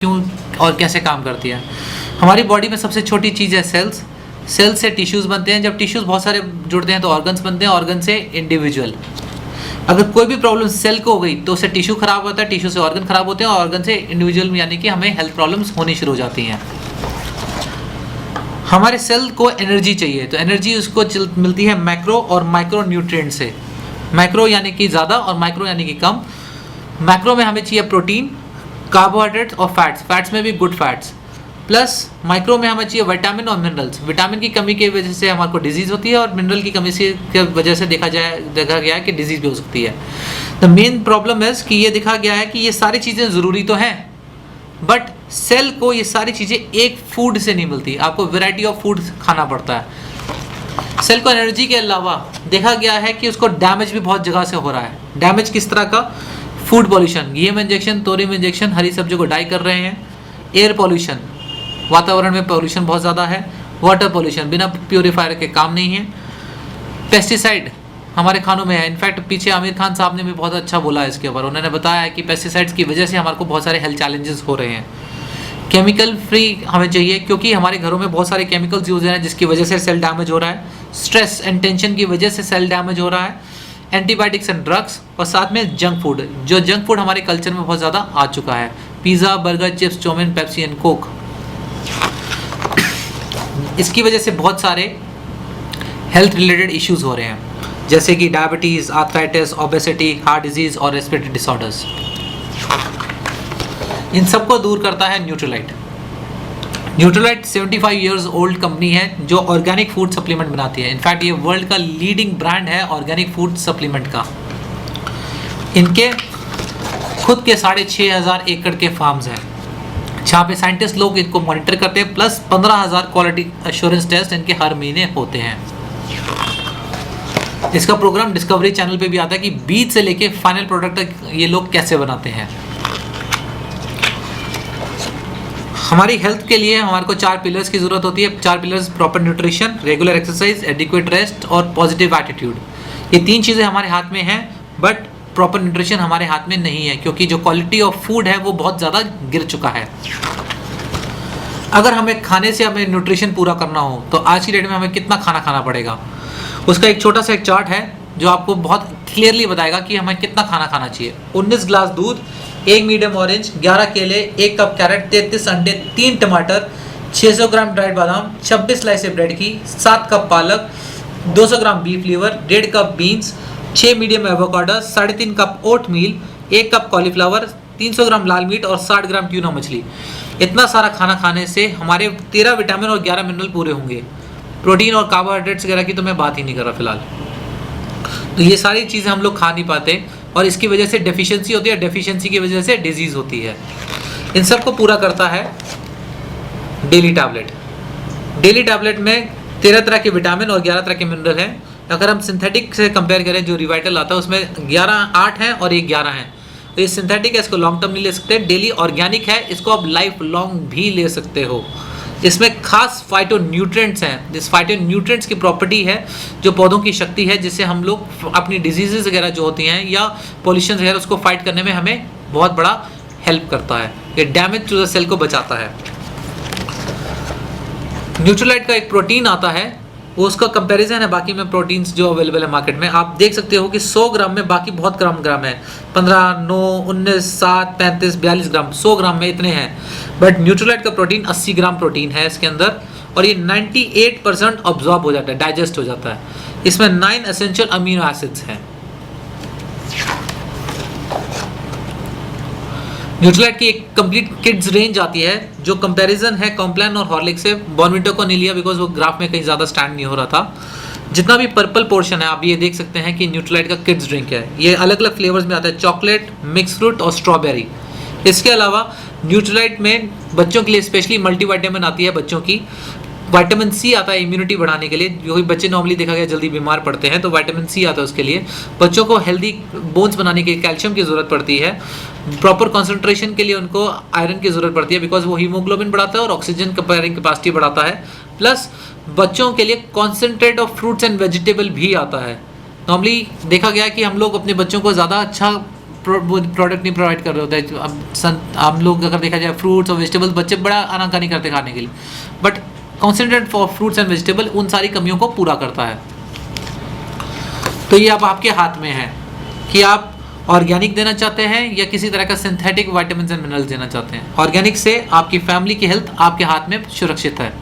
क्यों और कैसे काम करती है। हमारी बॉडी में सबसे छोटी चीज़ है सेल्स। सेल्स से टिश्यूज़ बनते हैं। जब टिश्यूज़ बहुत सारे जुड़ते हैं तो ऑर्गन्स बनते हैं, ऑर्गन से इंडिविजुअल। अगर कोई भी प्रॉब्लम सेल को हो गई तो उससे टिश्यू खराब होता है, टिश्यू से ऑर्गन खराब होते हैं और ऑर्गन से इंडिविजुअल, यानी कि हमें हेल्थ प्रॉब्लम्स होनी शुरू हो जाती हैं। हमारे सेल को एनर्जी चाहिए, तो एनर्जी उसको मिलती है मैक्रो और माइक्रो न्यूट्रिएंट से। मैक्रो यानी कि ज़्यादा और माइक्रो यानी कि कम। मैक्रो में हमें चाहिए प्रोटीन, कार्बोहाइड्रेट्स और फैट्स में भी गुड फैट्स, प्लस माइक्रो में हमें चाहिए विटामिन और मिनरल्स। विटामिन की कमी की वजह से हमारे को डिजीज़ होती है और मिनरल की कमी की वजह से देखा गया है कि डिजीज़ भी हो सकती है। द मेन प्रॉब्लम है कि ये देखा गया है कि ये सारी चीज़ें ज़रूरी तो हैं, बट सेल को ये सारी चीज़ें एक फूड से नहीं मिलती, आपको वैरायटी ऑफ फूड खाना पड़ता है। सेल को एनर्जी के अलावा देखा गया है कि उसको डैमेज भी बहुत जगह से हो रहा है। डैमेज किस तरह का? फूड पॉल्यूशन, गेहूं इंजेक्शन, तोरियम इंजेक्शन, हरी सब्जियों को डाई कर रहे हैं। एयर पॉल्यूशन, वातावरण में पॉल्यूशन बहुत ज़्यादा है। वाटर पॉल्यूशन, बिना प्योरीफायर के काम नहीं है। पेस्टिसाइड हमारे खानों में है। इनफैक्ट पीछे आमिर खान साहब ने भी बहुत अच्छा बोला है इसके ऊपर। उन्होंने बताया है कि पेस्टिसाइड्स की वजह से हमारे को बहुत सारे हेल्थ चैलेंजेस हो रहे हैं। केमिकल फ्री हमें चाहिए, क्योंकि हमारे घरों में बहुत सारे केमिकल्स यूज हो रहे हैं जिसकी वजह से सेल डैमेज हो रहा है। स्ट्रेस एंड टेंशन की वजह से सेल डैमेज हो रहा है। एंटीबायोटिक्स एंड ड्रग्स, और साथ में जंक फूड, जो जंक फूड हमारे कल्चर में बहुत ज़्यादा आ चुका है। Pizza, burger, chips, chow mein, Pepsi and Coke. इसकी वजह से बहुत सारे हेल्थ रिलेटेड इश्यूज हो रहे हैं, जैसे कि diabetes, arthritis, obesity, heart disease और रेस्पिरेटरी डिसऑर्डर्स। इन सबको दूर करता है Nutrilite. Nutrilite 75 years old company है जो ऑर्गेनिक फूड सप्लीमेंट बनाती है। इनफैक्ट ये वर्ल्ड का लीडिंग ब्रांड है ऑर्गेनिक फूड सप्लीमेंट का। इनके खुद के 6,500 एकड़ के फार्म्स हैं जहाँ पे साइंटिस्ट लोग इनको मॉनिटर करते हैं, प्लस 15,000 क्वालिटी एश्योरेंस टेस्ट इनके हर महीने होते हैं। इसका प्रोग्राम डिस्कवरी चैनल पे भी आता है कि बीज से लेके फाइनल प्रोडक्ट तक ये लोग कैसे बनाते हैं। हमारी हेल्थ के लिए हमारे को 4 पिलर्स की ज़रूरत होती है। 4 pillars: proper nutrition, regular exercise, adequate rest और पॉजिटिव एटीट्यूड। ये 3 चीज़ें हमारे हाथ में हैं, बट प्रॉपर न्यूट्रिशन हमारे हाथ में नहीं है, क्योंकि जो क्वालिटी ऑफ फूड है वो बहुत ज़्यादा गिर चुका है। अगर हमें खाने से हमें न्यूट्रिशन पूरा करना हो तो आज की डेट में हमें कितना खाना खाना पड़ेगा, उसका एक छोटा सा एक चार्ट है जो आपको बहुत क्लियरली बताएगा कि हमें कितना खाना खाना चाहिए। 19 ग्लास दूध, 1 मीडियम ऑरेंज, 11 केले, 1 कप कैरेट, 33 अंडे, 3 टमाटर, 600 ग्राम ड्राइड बादाम, 26 स्लाइस ब्रेड की, 7 कप पालक, 200 gram beef liver, 1.5 cup beans, 6 medium avocado, 3.5 cup oat meal, 1 cup cauliflower, 300 gram लाल मीट और 60 ग्राम ट्यूना मछली। इतना सारा खाना खाने से हमारे 13 विटामिन और 11 मिनरल पूरे होंगे। प्रोटीन और कार्बोहाइड्रेट्स वगैरह की तो मैं बात ही नहीं कर रहा फिलहाल। तो ये सारी चीज़ें हम लोग खा नहीं पाते और इसकी वजह से डेफिशिएंसी होती है, डेफिशिएंसी की वजह से डिजीज़ होती है। इन सब को पूरा करता है डेली टैबलेट। डेली टैबलेट में 13 तरह के विटामिन और 11 तरह के मिनरल हैं। अगर हम सिंथेटिक से कंपेयर करें, जो रिवाइटल आता है उसमें 8 हैं और 11 हैं। तो ये सिंथेटिक है, इसको लॉन्ग टर्म नहीं ले सकते। डेली ऑर्गेनिक है, इसको आप लाइफ लॉन्ग भी ले सकते हो। इसमें खास फाइटोन्यूट्रिएंट्स हैं। इस फाइटोन्यूट्रिएंट्स की प्रॉपर्टी है जो पौधों की शक्ति है, जिससे हम लोग अपनी डिजीजेस वगैरह जो होती हैं या पॉल्यूशन वगैरह उसको फाइट करने में हमें बहुत बड़ा हेल्प करता है। ये डैमेज टू द सेल को बचाता है। न्यूट्रीलाइट का एक प्रोटीन आता है, वो उसका कंपैरिजन है बाकी में प्रोटीन्स जो अवेलेबल है मार्केट में। आप देख सकते हो कि 100 ग्राम में बाकी बहुत ग्राम है। 15, 9, 19, 7, 35, 42 ग्राम, 100 ग्राम में इतने हैं। बट न्यूट्रीलाइट का प्रोटीन 80 ग्राम प्रोटीन है इसके अंदर, और ये 98% ऑब्जॉर्ब हो जाता है, डाइजेस्ट हो जाता है। इसमें 9 एसेंशियल अमीनो एसिड्स हैं। न्यूट्रीलाइट की एक कंप्लीट किड्स रेंज आती है, जो कंपैरिजन है कॉम्प्लान और हॉर्लिक्स से। बॉर्नविटा को नहीं लिया बिकॉज वो ग्राफ में कहीं ज़्यादा स्टैंड नहीं हो रहा था। जितना भी पर्पल पोर्शन है आप ये देख सकते हैं कि न्यूट्रीलाइट का किड्स ड्रिंक है। ये अलग अलग फ्लेवर्स में आता है, चॉकलेट, मिक्स फ्रूट और स्ट्रॉबेरी। इसके अलावा न्यूट्रीलाइट में बच्चों के लिए स्पेशली मल्टीविटामिन आती है बच्चों की। विटामिन सी आता है इम्यूनिटी बढ़ाने के लिए, क्योंकि बच्चे नॉर्मली देखा गया जल्दी बीमार पड़ते हैं, तो विटामिन सी आता है उसके लिए। बच्चों को हेल्दी बोन्स बनाने के लिए कैल्शियम की ज़रूरत पड़ती है। प्रॉपर कंसंट्रेशन के लिए उनको आयरन की ज़रूरत पड़ती है, बिकॉज वो हीमोग्लोबिन बढ़ाता है और ऑक्सीजन कैरिंग कैपेसिटी बढ़ाता है। प्लस बच्चों के लिए concentrate of fruits and vegetable भी आता है। नॉर्मली देखा गया कि हम लोग अपने बच्चों को ज़्यादा अच्छा प्रोडक्ट नहीं प्रोवाइड कर रहे होते हैं। अब हम लोग अगर देखा जाए फ्रूट्स और वेजिटेबल्स, बच्चे बड़ा आनाकानी करते खाने के लिए, but concentrate for fruits and vegetable उन सारी कमियों को पूरा करता है। तो ये अब आपके हाथ में है कि आप ऑर्गेनिक देना चाहते हैं या किसी तरह का सिंथेटिक विटामिन एंड मिनरल्स देना चाहते हैं। ऑर्गेनिक से आपकी फैमिली की हेल्थ आपके हाथ में सुरक्षित है।